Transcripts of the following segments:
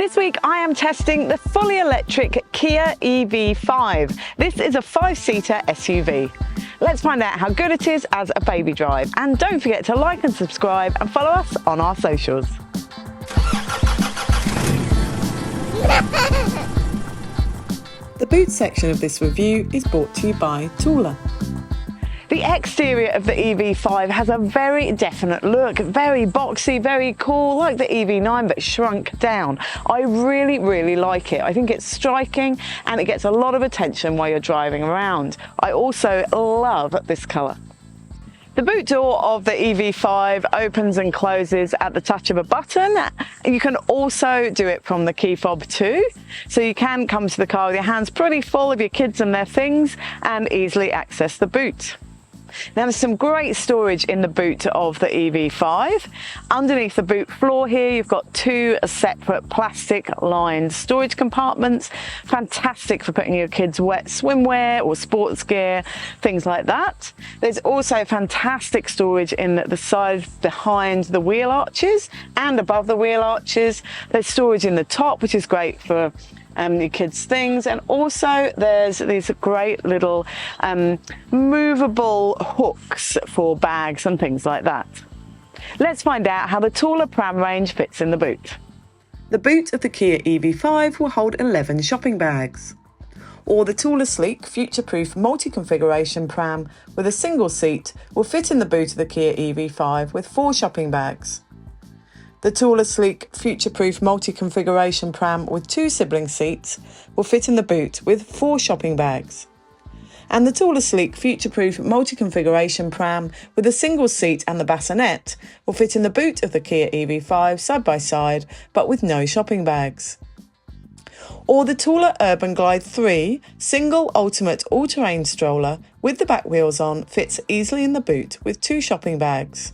This week I am testing the fully electric Kia EV5. This is a 5-seater SUV. Let's find out how good it is as a baby drive. And don't forget to like and subscribe and follow us on our socials. The boot section of this review is brought to you by Thule. The exterior of the EV5 has a very definite look, very boxy, very cool, like the EV9 but shrunk down. I really like it. I think it's striking and it gets a lot of attention while you're driving around. I also love this colour. The boot door of the EV5 opens and closes at the touch of a button. You can also do it from the key fob too. So you can come to the car with your hands pretty full of your kids and their things and easily access the boot. Now there's some great storage in the boot of the EV5. Underneath the boot floor here you've got two separate plastic lined storage compartments. Fantastic for putting your kids' wet swimwear or sports gear, things like that. There's also fantastic storage in the side behind the wheel arches and above the wheel arches. There's storage in the top, which is great for your kids' things, and also there's these great little movable hooks for bags and things like that. Let's find out how the Thule Pram range fits in the boot. The boot of the Kia EV5 will hold 11 shopping bags. Or the Thule Sleek future-proof multi-configuration pram with a single seat will fit in the boot of the Kia EV5 with 4 shopping bags. The Thule Sleek future-proof multi-configuration pram with 2 sibling seats will fit in the boot with 4 shopping bags. And the Thule Sleek future-proof multi-configuration pram with a single seat and the bassinet will fit in the boot of the Kia EV5 side by side but with no shopping bags. Or the Thule Urban Glide 3 single ultimate all-terrain stroller with the back wheels on fits easily in the boot with 2 shopping bags.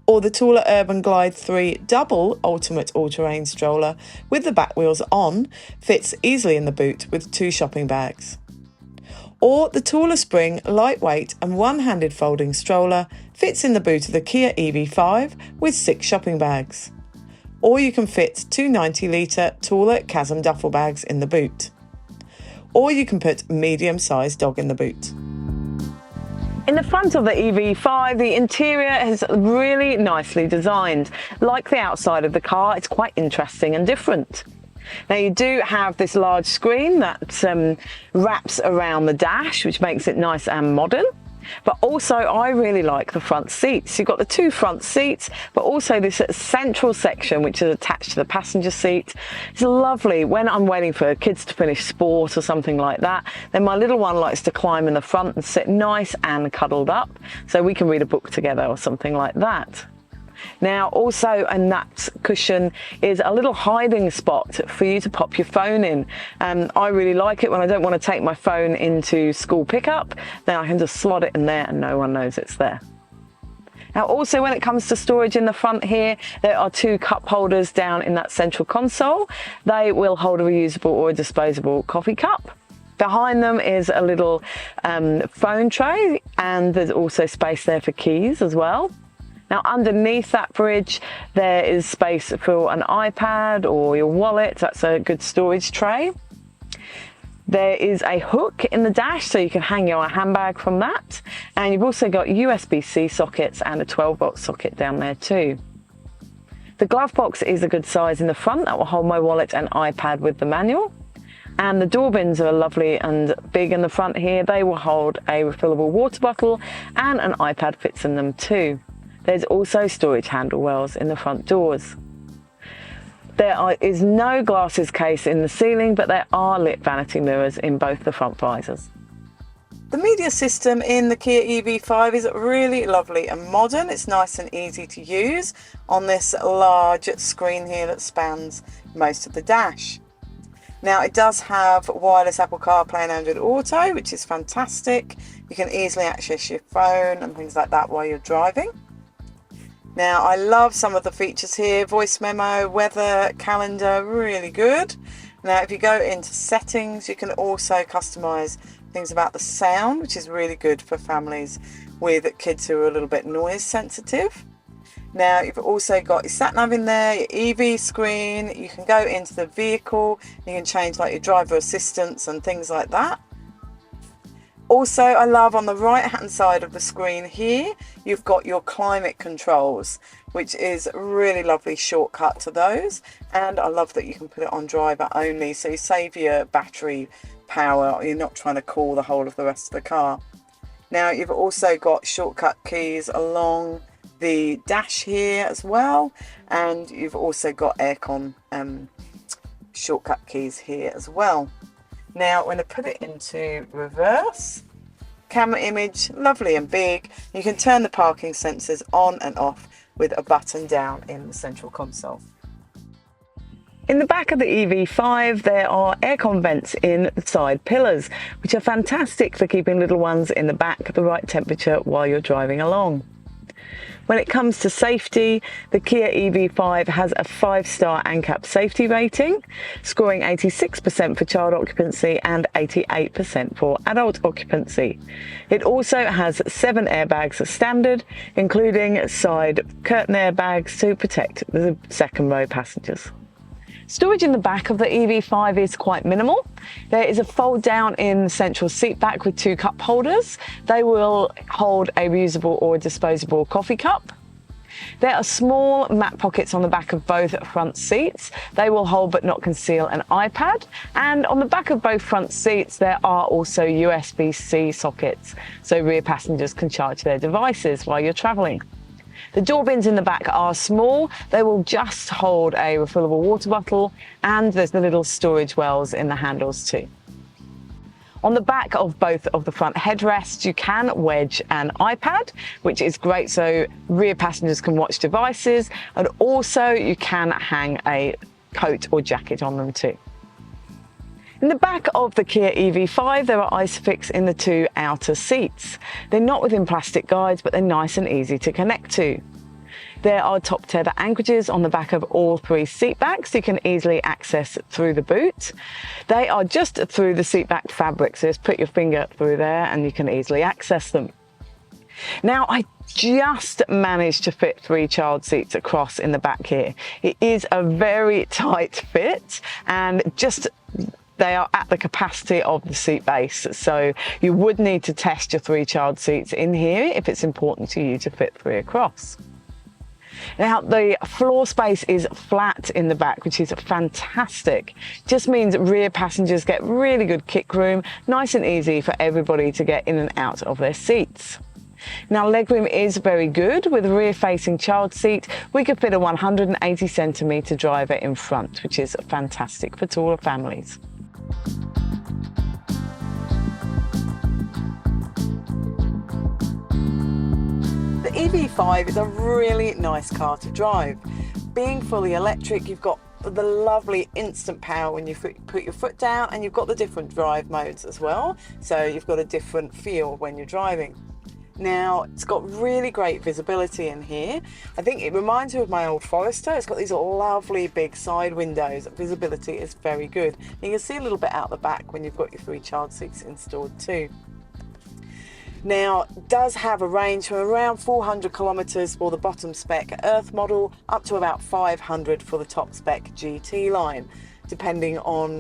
Or the Thule Urban Glide 3 double ultimate all-terrain stroller with the back wheels on fits easily in the boot with 2 shopping bags. Or the Thule Spring lightweight and one-handed folding stroller fits in the boot of the Kia EV5 with 6 shopping bags. Or you can fit 2 90-litre Thule Chasm duffel bags in the boot. Or you can put a medium-sized dog in the boot. In the front of the EV5, the interior is really nicely designed. Like the outside of the car, it's quite interesting and different. Now you do have this large screen that wraps around the dash, which makes it nice and modern. But also I really like the front seats. You've got the 2 front seats, but also this central section which is attached to the passenger seat. It's lovely when I'm waiting for kids to finish sport or something like that. Then my little one likes to climb in the front and sit nice and cuddled up so we can read a book together or something like that. Now also in that cushion is a little hiding spot for you to pop your phone in. I really like it when I don't want to take my phone into school pickup, then I can just slot it in there and no one knows it's there. Now also when it comes to storage in the front here, there are 2 cup holders down in that central console. They will hold a reusable or a disposable coffee cup. Behind them is a little phone tray and there's also space there for keys as well. Now underneath that bridge there is space for an iPad or your wallet. That's a good storage tray. There is a hook in the dash so you can hang your handbag from that, and you've also got USB-C sockets and a 12-volt socket down there too. The glove box is a good size in the front. That will hold my wallet and iPad with the manual. And the door bins are lovely and big in the front here. They will hold a refillable water bottle and an iPad fits in them too. There's also storage handle wells in the front doors. There is no glasses case in the ceiling, but there are lit vanity mirrors in both the front visors. The media system in the Kia EV5 is really lovely and modern. It's nice and easy to use on this large screen here that spans most of the dash. Now it does have wireless Apple CarPlay and Android Auto, which is fantastic. You can easily access your phone and things like that while you're driving. Now I love some of the features here, voice memo, weather, calendar, really good. Now if you go into settings you can also customise things about the sound, which is really good for families with kids who are a little bit noise sensitive. Now you've also got your sat nav in there, your EV screen. You can go into the vehicle, you can change like your driver assistance and things like that. Also, I love on the right hand side of the screen here, you've got your climate controls, which is a really lovely shortcut to those. And I love that you can put it on driver only, so you save your battery power. You're not trying to cool the whole of the rest of the car. Now you've also got shortcut keys along the dash here as well, and you've also got aircon shortcut keys here as well. Now when I put it into reverse, camera image, lovely and big. You can turn the parking sensors on and off with a button down in the central console. In the back of the EV5, there are aircon vents in the side pillars, which are fantastic for keeping little ones in the back at the right temperature while you're driving along. When it comes to safety, the Kia EV5 has a 5-star ANCAP safety rating, scoring 86% for child occupancy and 88% for adult occupancy. It also has 7 airbags as standard, including side curtain airbags to protect the second row passengers. Storage in the back of the EV5 is quite minimal. There is a fold down in the central seat back with 2 cup holders. They will hold a reusable or disposable coffee cup. There are small mat pockets on the back of both front seats. They will hold but not conceal an iPad. And on the back of both front seats, there are also USB-C sockets, so rear passengers can charge their devices while you're traveling. The door bins in the back are small. They will just hold a refillable water bottle, and there's the little storage wells in the handles too. On the back of both of the front headrests, you can wedge an iPad, which is great so rear passengers can watch devices, and also you can hang a coat or jacket on them too. In the back of the Kia EV5, there are ISOFIX in the 2 outer seats. They're not within plastic guides, but they're nice and easy to connect to. There are top tether anchorages on the back of all 3 seat backs you can easily access through the boot. They are just through the seat back fabric, so just put your finger through there and you can easily access them. Now, I just managed to fit 3 child seats across in the back here. It is a very tight fit, and they are at the capacity of the seat base, so you would need to test your 3 child seats in here if it's important to you to fit 3 across. Now, the floor space is flat in the back, which is fantastic. Just means rear passengers get really good kick room, nice and easy for everybody to get in and out of their seats. Now, legroom is very good. With a rear-facing child seat, we could fit a 180 centimetre driver in front, which is fantastic for taller families. The EV5 is a really nice car to drive. Being fully electric, you've got the lovely instant power when you put your foot down, and you've got the different drive modes as well, so you've got a different feel when you're driving. Now, it's got really great visibility in here. I think it reminds me of my old Forester. It's got these lovely big side windows. Visibility is very good. You can see a little bit out the back when you've got your 3 child seats installed too. Now, it does have a range from around 400 kilometres for the bottom spec Earth model up to about 500 for the top spec GT line, depending on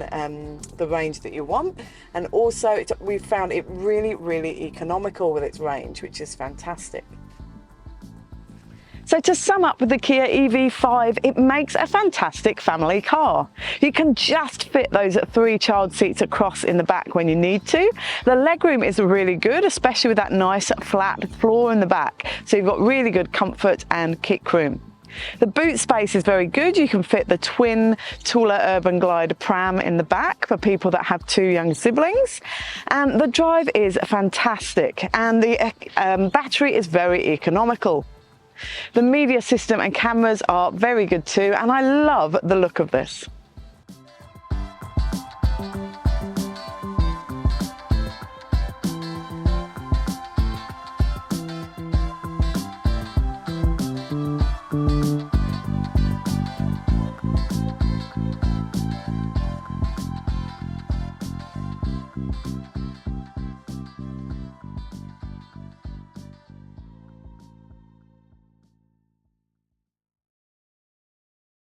the range that you want. And also we've found it really economical with its range, which is fantastic. So to sum up with the Kia EV5, it makes a fantastic family car. You can just fit those 3 child seats across in the back when you need to. The legroom is really good, especially with that nice flat floor in the back. So you've got really good comfort and kick room. The boot space is very good. You can fit the twin Thule Urban Glide Pram in the back for people that have 2 young siblings. And the drive is fantastic, and the battery is very economical. The media system and cameras are very good too, and I love the look of this.